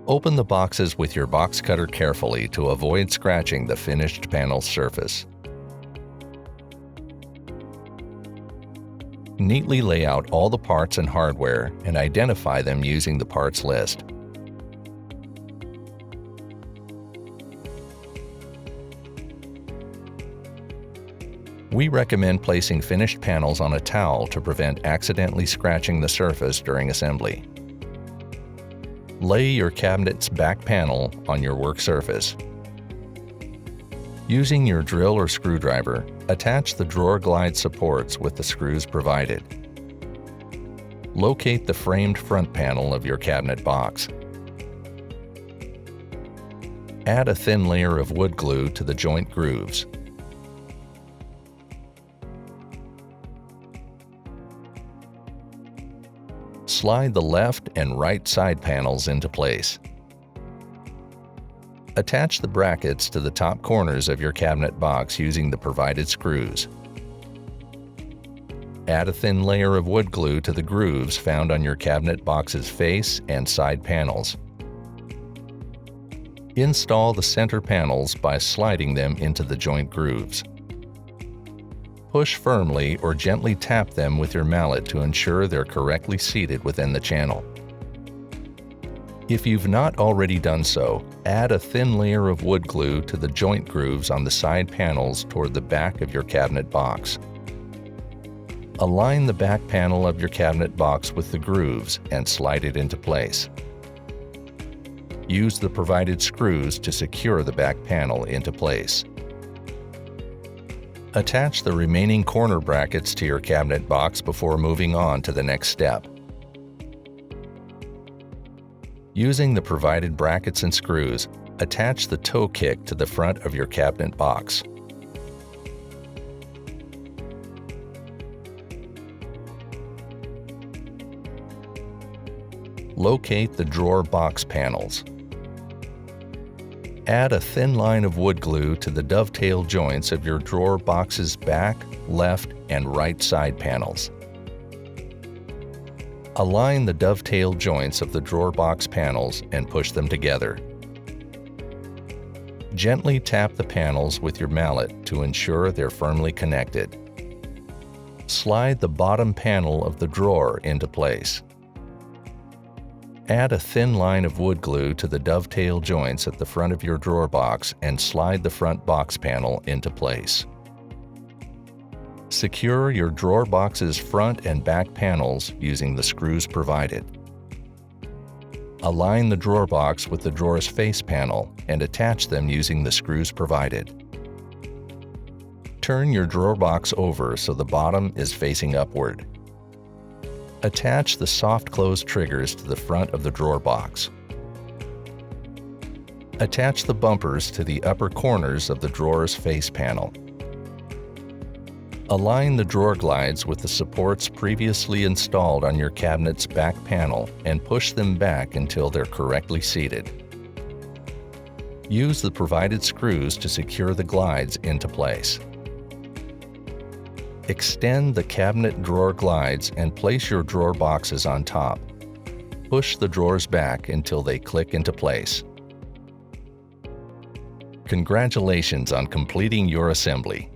Open the boxes with your box cutter carefully to avoid scratching the finished panel surface. Neatly lay out all the parts and hardware and identify them using the parts list. We recommend placing finished panels on a towel to prevent accidentally scratching the surface during assembly. Lay your cabinet's back panel on your work surface. Using your drill or screwdriver, attach the drawer glide supports with the screws provided. Locate the framed front panel of your cabinet box. Add a thin layer of wood glue to the joint grooves. Slide the left and right side panels into place. Attach the brackets to the top corners of your cabinet box using the provided screws. Add a thin layer of wood glue to the grooves found on your cabinet box's face and side panels. Install the center panels by sliding them into the joint grooves. Push firmly or gently tap them with your mallet to ensure they're correctly seated within the channel. If you've not already done so, add a thin layer of wood glue to the joint grooves on the side panels toward the back of your cabinet box. Align the back panel of your cabinet box with the grooves and slide it into place. Use the provided screws to secure the back panel into place. Attach the remaining corner brackets to your cabinet box before moving on to the next step. Using the provided brackets and screws, attach the toe kick to the front of your cabinet box. Locate the drawer box panels. Add a thin line of wood glue to the dovetail joints of your drawer box's back, left, and right side panels. Align the dovetail joints of the drawer box panels and push them together. Gently tap the panels with your mallet to ensure they're firmly connected. Slide the bottom panel of the drawer into place. Add a thin line of wood glue to the dovetail joints at the front of your drawer box and slide the front box panel into place. Secure your drawer box's front and back panels using the screws provided. Align the drawer box with the drawer's face panel and attach them using the screws provided. Turn your drawer box over so the bottom is facing upward. Attach the soft close triggers to the front of the drawer box. Attach the bumpers to the upper corners of the drawer's face panel. Align the drawer glides with the supports previously installed on your cabinet's back panel and push them back until they're correctly seated. Use the provided screws to secure the glides into place. Extend the cabinet drawer glides and place your drawer boxes on top. Push the drawers back until they click into place. Congratulations on completing your assembly.